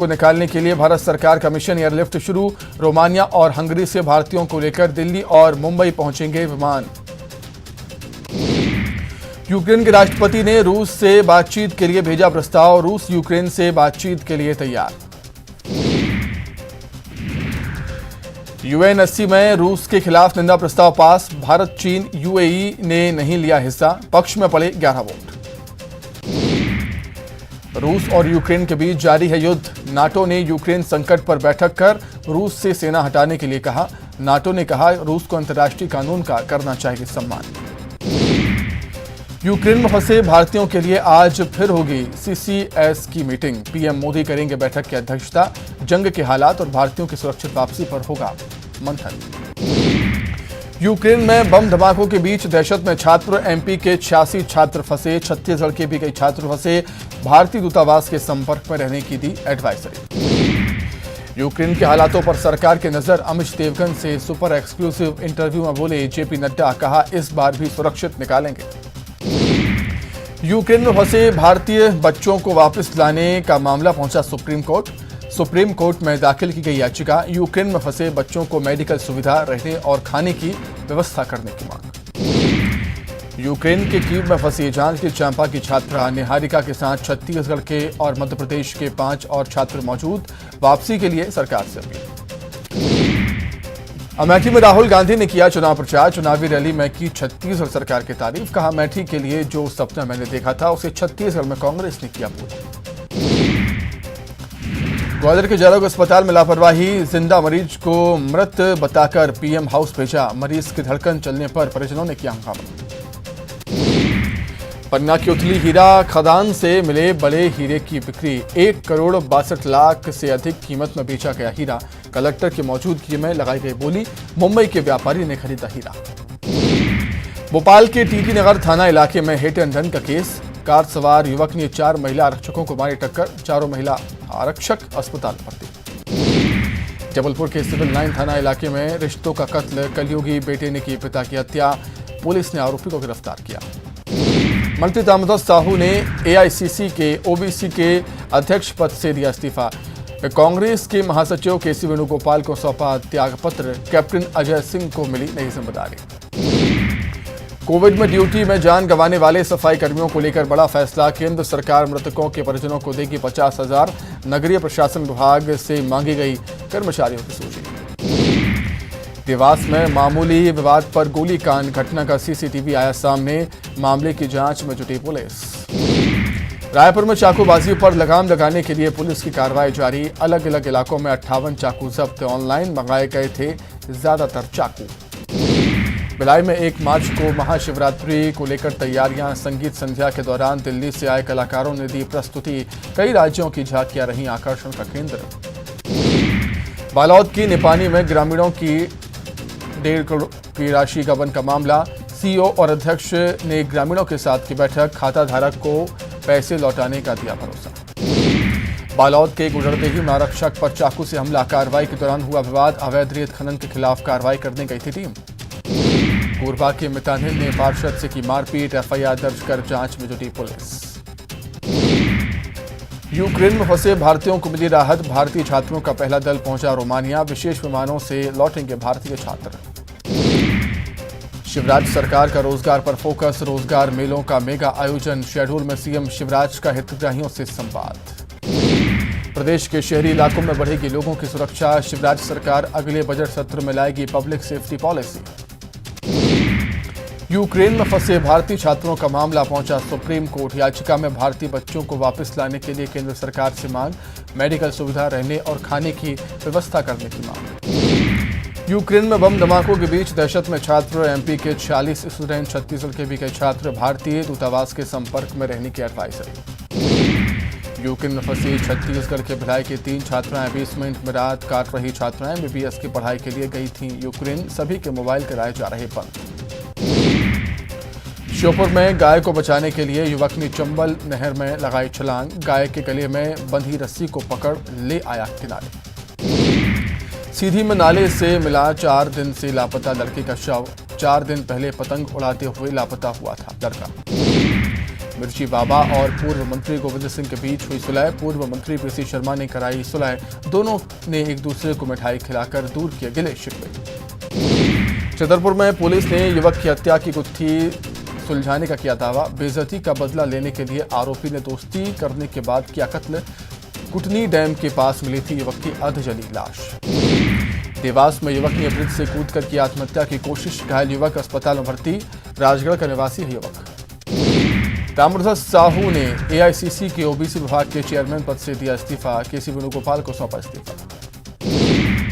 को निकालने के लिए भारत सरकार का मिशन एयरलिफ्ट शुरू। रोमानिया और हंगरी से भारतीयों को लेकर दिल्ली और मुंबई पहुंचेंगे विमान। यूक्रेन के राष्ट्रपति ने रूस से बातचीत के लिए भेजा प्रस्ताव। रूस यूक्रेन से बातचीत के लिए तैयार। यूएन80 में रूस के खिलाफ निंदा प्रस्ताव पास। भारत, चीन, यूएई ने नहीं लिया हिस्सा। पक्ष में पड़े 11 वोट। रूस और यूक्रेन के बीच जारी है युद्ध। नाटो ने यूक्रेन संकट पर बैठक कर रूस से सेना हटाने के लिए कहा। नाटो ने कहा रूस को अंतर्राष्ट्रीय कानून का करना चाहिए सम्मान। यूक्रेन में फंसे भारतीयों के लिए आज फिर होगी सीसीएस की मीटिंग। पीएम मोदी करेंगे बैठक की अध्यक्षता। जंग के हालात और भारतीयों की सुरक्षित वापसी पर होगा मंथन। यूक्रेन में बम धमाकों के बीच दहशत में छात्र। एमपी के 86 छात्र फंसे। छत्तीसगढ़ के भी कई छात्र फंसे। भारतीय दूतावास के संपर्क में रहने की दी एडवाइजरी। यूक्रेन के हालातों पर सरकार की नजर। अमित देवगन से सुपर एक्सक्लूसिव इंटरव्यू में बोले जेपी नड्डा। कहा इस बार भी सुरक्षित निकालेंगे। यूक्रेन में फंसे भारतीय बच्चों को वापस लाने का मामला पहुंचा सुप्रीम कोर्ट। सुप्रीम कोर्ट में दाखिल की गई याचिका। यूक्रेन में फंसे बच्चों को मेडिकल सुविधा, रहने और खाने की व्यवस्था करने की मांग। यूक्रेन के कीव में फंसी जांजगीर चांपा की छात्रा निहारिका के साथ छत्तीसगढ़ के और मध्य प्रदेश के 5 और छात्र मौजूद। वापसी के लिए सरकार से अपील। अमेठी में राहुल गांधी ने किया चुनाव प्रचार। चुनावी रैली में की छत्तीसगढ़ सरकार की तारीफ। कहा अमेठी के लिए जो सपना मैंने देखा था उसे छत्तीसगढ़ में कांग्रेस ने किया पूरा। ग्वालियर के जयरोग अस्पताल में लापरवाही। जिंदा मरीज को मृत बताकर पीएम हाउस भेजा। मरीज की धड़कन चलने पर परिजनों ने किया हंगामा। पन्ना की उथली हीरा खदान से मिले बड़े हीरे की बिक्री। 1,62,00,000 से अधिक कीमत में बेचा गया हीरा। कलेक्टर की मौजूदगी में लगाई गई बोली। मुंबई के व्यापारी ने खरीदा हीरा। भोपाल के टीटी नगर थाना इलाके में हिट एंड रन का केस। कार सवार युवक ने 4 महिला आरक्षकों को मारी टक्कर। चारों महिला आरक्षक अस्पताल भर्ती। जबलपुर के सिविल लाइन थाना इलाके में रिश्तों का कत्ल। कलयुगी बेटे ने की पिता की हत्या। पुलिस ने आरोपी को गिरफ्तार किया। मंत्री ताम्रध्वज साहू ने एआईसीसी के ओबीसी के अध्यक्ष पद से दिया इस्तीफा। कांग्रेस के महासचिव केसी वेणुगोपाल को सौंपा त्यागपत्र। कैप्टन अजय सिंह को मिली नई जिम्मेदारी। कोविड में ड्यूटी में जान गंवाने वाले सफाई कर्मियों को लेकर बड़ा फैसला। केंद्र सरकार मृतकों के परिजनों को देगी 50,000। नगरीय प्रशासन विभाग से मांगी गई कर्मचारियों की सूची। देवास में मामूली विवाद पर गोलीकांड घटना का सीसीटीवी आया सामने। मामले की जांच में जुटी पुलिस। रायपुर में चाकूबाजी पर लगाम लगाने के लिए पुलिस की कार्रवाई जारी। अलग अलग इलाकों में 58 चाकू जब्त। ऑनलाइन मंगाए गए थे ज्यादातर चाकू। भिलाई में 1 मार्च को महाशिवरात्रि को लेकर तैयारियां। संगीत संध्या के दौरान दिल्ली से आए कलाकारों ने दी प्रस्तुति। कई राज्यों की झांकियां रही आकर्षण का केंद्र। बालोद की निपानी में ग्रामीणों की 1.5 करोड़ की राशि गबन का मामला। सीईओ और अध्यक्ष ने ग्रामीणों के साथ की बैठक। खाता धारक को पैसे लौटाने का दिया भरोसा। बालोद के गुजरदेही में आरक्षक पर चाकू से हमला। कार्रवाई के दौरान हुआ विवाद। अवैध रेत खनन के खिलाफ कार्रवाई करने गई थी टीम। कोरबा के मितानिल ने पार्षद से की मारपीट। एफआईआर दर्ज कर जांच में जुटी पुलिस। यूक्रेन में फंसे भारतीयों को मिली राहत। भारतीय छात्रों का पहला दल पहुंचा रोमानिया। विशेष विमानों से लौटेंगे भारतीय छात्र। शिवराज सरकार का रोजगार पर फोकस। रोजगार मेलों का मेगा आयोजन। शेड्यूल में सीएम शिवराज का हितग्राहियों से संवाद। प्रदेश के शहरी इलाकों में बढ़ेगी लोगों की सुरक्षा। शिवराज सरकार अगले बजट सत्र में लाएगी पब्लिक सेफ्टी पॉलिसी। यूक्रेन में फंसे भारतीय छात्रों का मामला पहुंचा सुप्रीम कोर्ट। याचिका में भारतीय बच्चों को वापस लाने के लिए केंद्र सरकार से मांग। मेडिकल सुविधा, रहने और खाने की व्यवस्था करने की मांग। यूक्रेन में बम धमाकों के बीच दहशत में छात्र। एमपी के 46 स्टूडेंट। छत्तीसगढ़ के भी कई छात्र। भारतीय दूतावास के संपर्क में रहने की एडवाइजरी। यूक्रेन में फंसी छत्तीसगढ़ के भिलाई की 3 छात्राएं। 20 मिनट में रात काट रही छात्राएं एमबीबीएस की पढ़ाई के लिए गई थीं यूक्रेन। सभी के मोबाइल कराए जा रहे बंद। श्योपुर में गाय को बचाने के लिए युवक ने चंबल नहर में लगाई छलांग। गाय के गले में बंधी रस्सी को पकड़ ले आया किनारे। सीधी में नाले से मिला 4 दिन से लापता लड़के का शव। 4 दिन पहले पतंग उड़ाते हुए लापता हुआ था लड़का। मिर्ची बाबा और पूर्व मंत्री गोविंद सिंह के बीच हुई सुलह। पूर्व मंत्री पीसी शर्मा ने कराई सुलह। दोनों ने एक दूसरे को मिठाई खिलाकर दूर किए गिले शिकवे। छतरपुर में पुलिस ने युवक की हत्या की गुत्थी सुलझाने का किया दावा। बेइज्जती का बदला लेने के लिए आरोपी ने दोस्ती करने के बाद किया कत्ल। कुटनी डैम के पास मिली थी युवक की अर्धजली लाश। देवास में युवक ने ब्रिज से कूदकर की आत्महत्या की कोशिश। घायल युवक अस्पताल में भर्ती। राजगढ़ का निवासी है युवक। रामप्रसाद साहू ने एआईसीसी के ओबीसी विभाग के चेयरमैन पद से दिया इस्तीफा। केसी वेणुगोपाल को सौंपा इस्तीफा।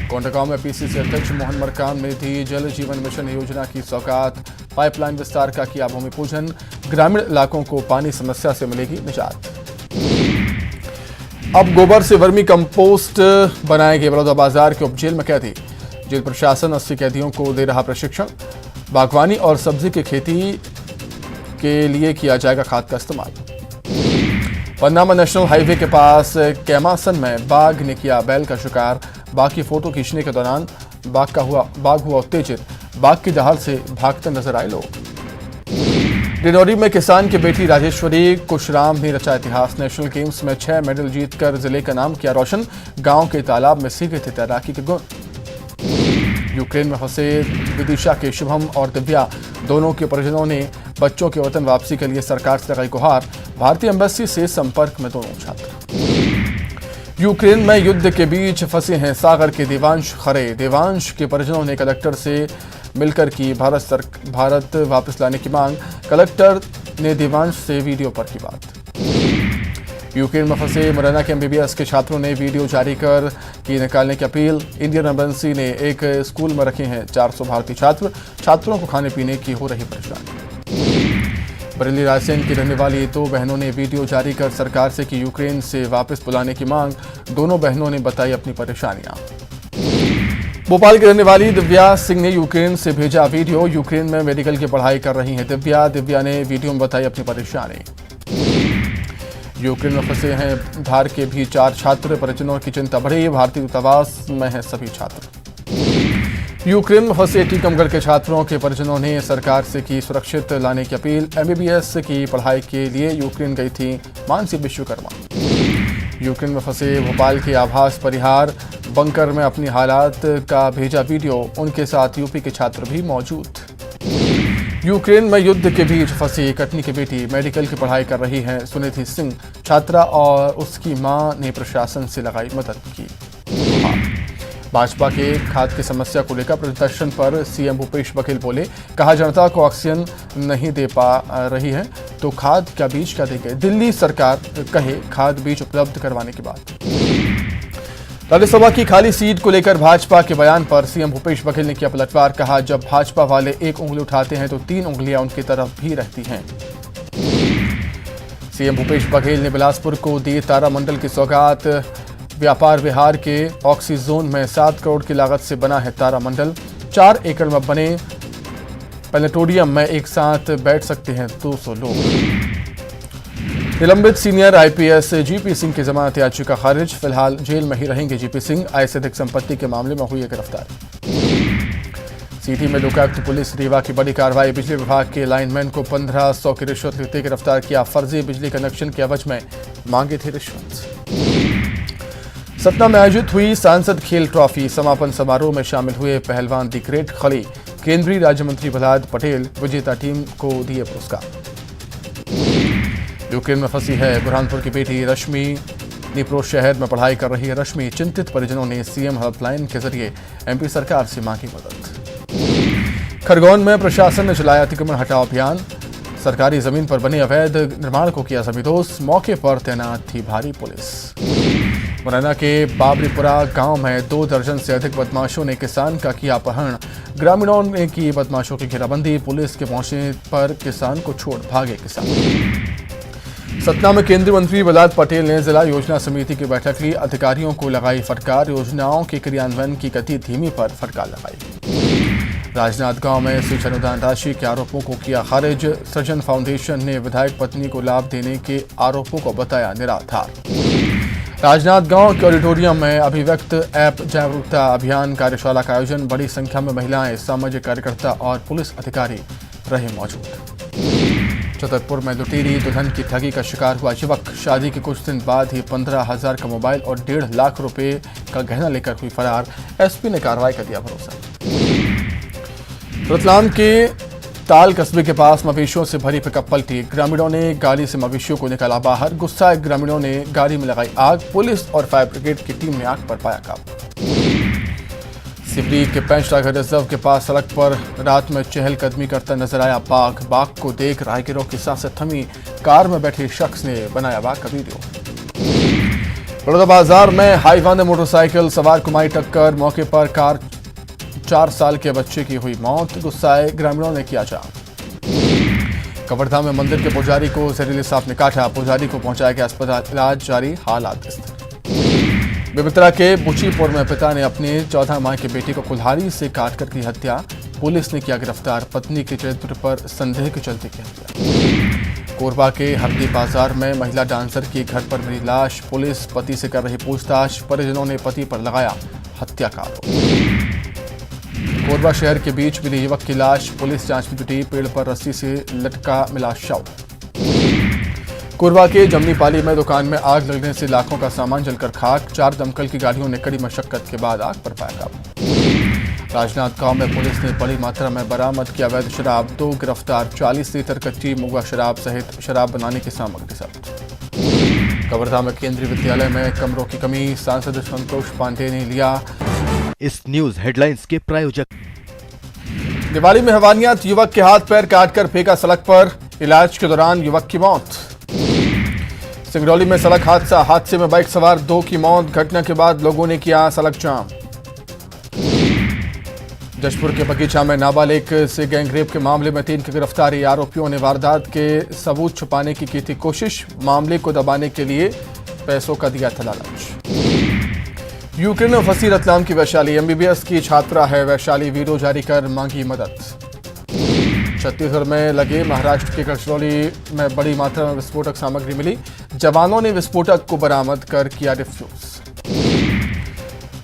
कोंडागांव में पीसीसी अध्यक्ष मोहन मरकाम ने दी जल जीवन मिशन योजना की सौगात। पाइपलाइन विस्तार का किया भूमि पूजन। ग्रामीण इलाकों को पानी समस्या से मिलेगी निजात। अब गोबर से वर्मी कंपोस्ट बनाएंगे बलौदाबाजार के उपजेल में कैदी। जेल प्रशासन 80 कैदियों को दे रहा प्रशिक्षण। बागवानी और सब्जी की खेती के लिए किया जाएगा खाद का इस्तेमाल। पन्ना में नेशनल हाईवे के पास कैमासन में बाघ ने किया बैल का शिकार। बाघ की फोटो खींचने के दौरान बाघ हुआ उत्तेजित। बाघ की दहाड़ से भागते नजर आए लोग। डिंडौरी में किसान की बेटी राजेश्वरी कुशराम ने रचा इतिहास। नेशनल गेम्स में 6 मेडल जीतकर जिले का नाम किया रोशन। गांव के तालाब में सीखे थे तैराकी के गुण। यूक्रेन में फंसे विदिशा के शुभम और दिव्या दोनों के परिजनों ने बच्चों के वतन वापसी के लिए सरकार से लगाई गुहार। भारतीय एम्बेसी से संपर्क में दोनों छात्र। यूक्रेन में युद्ध के बीच फंसे हैं सागर के देवांश खरे। देवांश के परिजनों ने कलेक्टर से मिलकर की भारत वापस लाने की मांग। कलेक्टर ने देवांश से वीडियो पर की बात। यूक्रेन में फंसे मुरैना के एमबीबीएस के छात्रों ने वीडियो जारी कर की निकालने की अपील। इंडियन एम्बेसी ने एक स्कूल में रखे हैं 400 भारतीय छात्र। छात्रों को खाने पीने की हो रही परेशानी। बरेली रायसेन की रहने वाली 2 बहनों ने वीडियो जारी कर सरकार से की यूक्रेन से वापस बुलाने की मांग। दोनों बहनों ने बताई अपनी परेशानियां। भोपाल की रहने वाली दिव्या सिंह ने यूक्रेन से भेजा वीडियो। यूक्रेन में मेडिकल की पढ़ाई कर रही हैं दिव्या ने वीडियो में बताई अपनी परेशानी। यूक्रेन में फंसे हैं धार के भी 4 छात्र। परिजनों की चिंता बढ़ी। भारतीय दूतावास में हैं सभी छात्र। यूक्रेन में फंसे टीकमगढ़ के छात्रों के परिजनों ने सरकार से की सुरक्षित लाने की अपील। एमबीबीएस की पढ़ाई के लिए यूक्रेन गई थी मानसी विश्वकर्मा। यूक्रेन में फंसे भोपाल के आवास परिहार बंकर में अपनी हालात का भेजा वीडियो। उनके साथ यूपी के छात्र भी मौजूद। यूक्रेन में युद्ध के बीच फंसी कटनी की बेटी मेडिकल की पढ़ाई कर रही है सुनिधि सिंह। छात्रा और उसकी मां ने प्रशासन से लगाई मदद की। भाजपा के खाद की समस्या को लेकर प्रदर्शन पर सीएम भूपेश बघेल बोले। कहा जनता को ऑक्सीजन नहीं दे पा रही है तो खाद का बीज क्या देंगे। दिल्ली सरकार कहे खाद बीज उपलब्ध करवाने की बात। राज्यसभा की खाली सीट को लेकर भाजपा के बयान पर सीएम भूपेश बघेल ने किया पलटवार। कहा जब भाजपा वाले एक उंगली उठाते हैं तो 3 उंगलियां उनकी तरफ भी रहती हैं। सीएम भूपेश बघेल ने बिलासपुर को दी तारामंडल की सौगात। व्यापार विहार के ऑक्सीजोन में 7 करोड़ की लागत से बना है तारामंडल। 4 एकड़ में बने प्लेनेटोरियम में एक साथ बैठ सकते हैं 200 लोग। निलंबित सीनियर आईपीएस जीपी सिंह की जमानत याचिका खारिज। फिलहाल जेल में ही रहेंगे जीपी सिंह। आय से अधिक संपत्ति के मामले में हुई है गिरफ्तारी। सीधी में लोकायुक्त पुलिस रीवा की बड़ी कार्रवाई। बिजली विभाग के लाइनमैन को 1500 की रिश्वत लेते गिरफ्तार किया। फर्जी बिजली कनेक्शन के एवज में मांगी थी रिश्वत। सतना में आयोजित हुई सांसद खेल ट्रॉफी समापन समारोह में शामिल हुए पहलवान दी ग्रेट खली। केंद्रीय राज्य मंत्री प्रहलाद पटेल विजेता टीम को दिए पुरस्कार। यूक्रेन में फंसी है बुरहानपुर की बेटी रश्मि। निप्रो शहर में पढ़ाई कर रही है रश्मि। चिंतित परिजनों ने सीएम हेल्पलाइन के जरिए एमपी सरकार से मांगी मदद। खरगोन में प्रशासन ने चलाया अतिक्रमण हटाओ अभियान। सरकारी जमीन पर बने अवैध निर्माण को किया जमींदोज। मौके पर तैनात थी भारी पुलिस। मुरैना के बाबरीपुरा गांव में 2 दर्जन से अधिक बदमाशों ने किसान का किया अपहरण। ग्रामीणों ने की बदमाशों की घेराबंदी। पुलिस के पहुंचने पर किसान को छोड़ भागे किसान। सतना में केंद्रीय मंत्री प्रहलाद पटेल ने जिला योजना समिति की बैठक ली। अधिकारियों को लगाई फटकार। योजनाओं के क्रियान्वयन की गति धीमी पर फटकार लगाई। राजनांदगांव में स्विच अनुदान राशि के आरोपों को किया खारिज। सृजन फाउंडेशन ने विधायक पत्नी को लाभ देने के आरोपों को बताया निराधार। राजनांदगांव के ऑडिटोरियम में अभिव्यक्त ऐप जागरूकता अभियान कार्यशाला का आयोजन। बड़ी संख्या में महिलाएं, सामाजिक कार्यकर्ता और पुलिस अधिकारी रहे मौजूद। छतरपुर में लुटेरी दुल्हन की ठगी का शिकार हुआ युवक। शादी के कुछ दिन बाद ही 15,000 का मोबाइल और 1.5 लाख रुपए का गहना लेकर हुई फरार। एसपी ने कार्रवाई का दिया भरोसा। रतलाम के ताल कस्बे के पास मवेशियों से भरी पिकअप पलटी। ग्रामीणों ने गाड़ी से मवेशियों को निकाला बाहर। गुस्साए ग्रामीणों ने गाड़ी में लगाई आग। पुलिस और फायर ब्रिगेड की टीम ने आग पर पाया काबू। सिवनी के पेंचटाघर रिजर्व के पास सड़क पर रात में चहलकदमी करता नजर आया बाघ। बाघ को देख राहगीरों की सांसें थमी। कार में बैठे शख्स ने बनाया बाघ का वीडियो। बड़ौदा बाजार में हाईवा ने मोटरसाइकिल सवार को मारी टक्कर। मौके पर कार 4 साल के बच्चे की हुई मौत। गुस्साए ग्रामीणों ने किया जाम। कवर्धा में मंदिर के पुजारी को जहरीले सांप ने काटा। पुजारी को पहुंचाया गया अस्पताल, इलाज जारी, हालात स्थिर। बेमित्रा के बुचीपुर में पिता ने अपने 14 माह के बेटे को कुल्हाड़ी से काटकर की हत्या। पुलिस ने किया गिरफ्तार। पत्नी के चरित्र पर संदेह के चलते की हत्या। कोरबा के हरदी बाजार में महिला डांसर की घर पर मिली लाश। पुलिस पति से कर रही पूछताछ। परिजनों ने पति पर लगाया हत्या का आरोप। कोरबा शहर के बीच मिली युवक की लाश। पुलिस जांच में जुटी। पेड़ पर रस्सी से लटका मिला शव। कोरबा के जमनीपाली में दुकान में आग लगने से लाखों का सामान जलकर खाक। 4 दमकल की गाड़ियों ने कड़ी मशक्कत के बाद आग पर पाया काबू। राजनांदगांव में पुलिस ने बड़ी मात्रा में बरामद किया अवैध शराब। 2 गिरफ्तार। 40 लीटर कच्ची मुगा शराब सहित शराब बनाने की सामग्री जब्त। कवर्धा में केंद्रीय विद्यालय में कमरों की कमी। सांसद संतोष पांडे ने लिया। इस न्यूज हेडलाइंस के प्रायोजक। दिवाली में हैवानियत। युवक के हाथ पैर काटकर फेंका सड़क पर। इलाज के दौरान युवक की मौत। सिंगरौली में सड़क हादसा। हादसे में बाइक सवार 2 की मौत। घटना के बाद लोगों ने किया सड़क जाम। जशपुर के बगीचा में नाबालिग से गैंगरेप के मामले में 3 की गिरफ्तारी। आरोपियों ने वारदात के सबूत छुपाने की थी कोशिश। मामले को दबाने के लिए पैसों का दिया था लालच। यूक्रेन में फंसी रतलाम की वैशाली। एमबीबीएस की छात्रा है वैशाली। वीडियो जारी कर मांगी मदद। छत्तीसगढ़ में लगे महाराष्ट्र के गढ़चिरौली में बड़ी मात्रा में विस्फोटक सामग्री मिली। जवानों ने विस्फोटक को बरामद कर किया डिफ्यूज।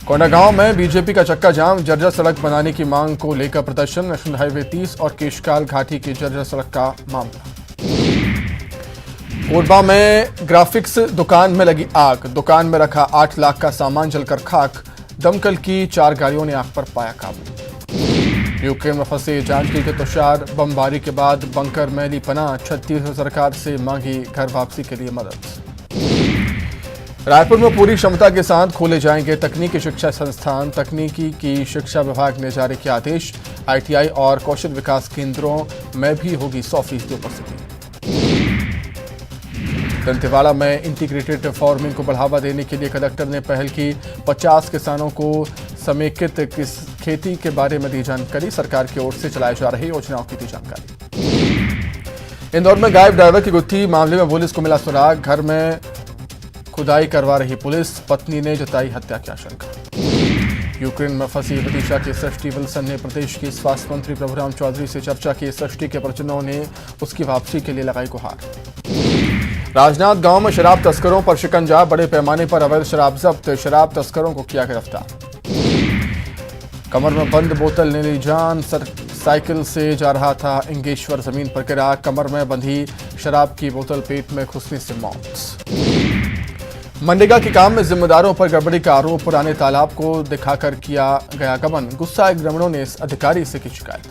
कोंडागांव में बीजेपी का चक्का जाम। जर्जर सड़क बनाने की मांग को लेकर प्रदर्शन। नेशनल हाईवे 30 और केशकाल घाटी की जर्जर सड़क का मामला। कोरबा में ग्राफिक्स दुकान में लगी आग। दुकान में रखा 8 लाख का सामान जलकर खाक। दमकल की 4 गाड़ियों ने आग पर पाया काबू। यूक्रेन में फंसे जांजगीर के तुषार। बमबारी के बाद बंकर में ली पनाह। छत्तीसगढ़ सरकार से मांगी घर वापसी के लिए मदद। रायपुर में पूरी क्षमता के साथ खोले जाएंगे तकनीकी शिक्षा संस्थान। तकनीकी की शिक्षा विभाग ने जारी किया आदेश। आईटीआई और कौशल विकास केंद्रों में भी होगी 100% उपस्थिति। दंतेवाड़ा में इंटीग्रेटेड फार्मिंग को बढ़ावा देने के लिए कलेक्टर ने पहल की। 50 किसानों को समेकित खेती के बारे में दी जानकारी। सरकार की ओर से चलाई जा रही योजनाओं की दी जानकारी। इंदौर में गायब ड्राइवर की गुत्थी मामले में पुलिस को मिला सुराग। घर में खुदाई करवा रही पुलिस। पत्नी ने जताई हत्या की आशंका। यूक्रेन में फंसी विदिशा के सृष्टि विल्सन ने प्रदेश के स्वास्थ्य मंत्री प्रभुराम चौधरी से चर्चा की। सृष्टि के परिजनों ने उसकी वापसी के लिए लगाई गुहार। राजनांदगांव में शराब तस्करों पर शिकंजा। बड़े पैमाने पर अवैध शराब जब्त। शराब तस्करों को किया गिरफ्तार। कमर में बंद बोतल ने ली जान। साइकिल से जा रहा था इंगेश्वर, जमीन पर गिरा। कमर में बंधी शराब की बोतल पेट में घुसने से मौत। मनरेगा के काम में जिम्मेदारों पर गड़बड़ी का आरोप। पुराने तालाब को दिखाकर किया गया गबन। गुस्साए ग्रामीणों ने इस अधिकारी से की शिकायत।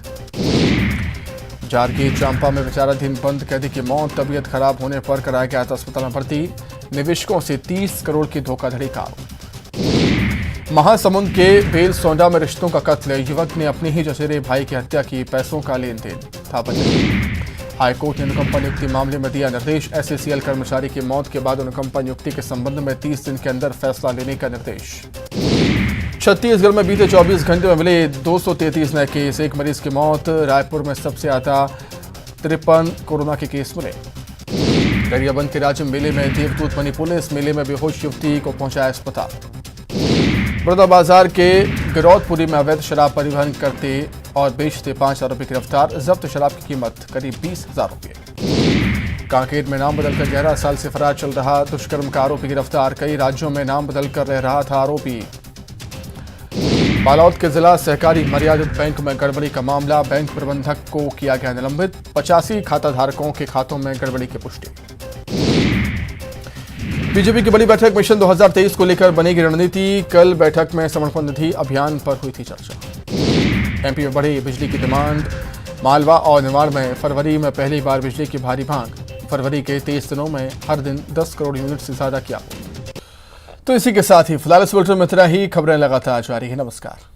जारगी चांपा में विचाराधीन बंद कैदी की मौत। तबीयत खराब होने पर कराया गया था अस्पताल में भर्ती। निवेशकों से 30 करोड़ की धोखाधड़ी का आरोप। महासमुंद के बेल सोंडा में रिश्तों का कत्ल। युवक ने अपने ही चचेरे भाई की हत्या की। पैसों का लेन देन था वजह। हाईकोर्ट ने अनुकंपा नियुक्ति मामले में दिया निर्देश। एसएसीएल कर्मचारी की मौत के बाद अनुकंपा नियुक्ति के संबंध में 30 दिन के अंदर फैसला लेने का निर्देश। छत्तीसगढ़ में बीते 24 घंटे में मिले 233 नए केस। 1 मरीज की मौत। रायपुर में सबसे ज्यादा 53 कोरोना के केस मिले। गरियाबंद के राज्य मेले में देवदूत बनी पुलिस। मेले में बेहोश युवती को पहुंचाया अस्पताल। बड़ौदा बाजार के गिरौदपुरी में अवैध शराब परिवहन करते और बेचते 5 आरोपी गिरफ्तार। जब्त शराब की कीमत करीब 20,000 रुपये। कांकेर में नाम बदलकर 11 साल से फरार चल रहा दुष्कर्म का आरोपी गिरफ्तार। कई राज्यों में नाम बदलकर रह रहा था आरोपी। बालोद के जिला सहकारी मर्यादित बैंक में गड़बड़ी का मामला, बैंक प्रबंधक को किया गया निलंबित। 85 खाताधारकों के खातों में गड़बड़ी की पुष्टि। बीजेपी की बड़ी बैठक मिशन 2023 को लेकर बनेगी रणनीति। कल बैठक में समर्पण निधि अभियान पर हुई थी चर्चा। एमपी में बढ़ी बिजली की डिमांड। मालवा और निवाड़ में फरवरी में पहली बार बिजली की भारी मांग। फरवरी के 23 दिनों में हर दिन 10 करोड़ यूनिट से ज्यादा की आपूर्ति। तो इसी के साथ ही फिलहाल इस बुलेटिन में इतना ही। खबरें लगातार जारी है। नमस्कार।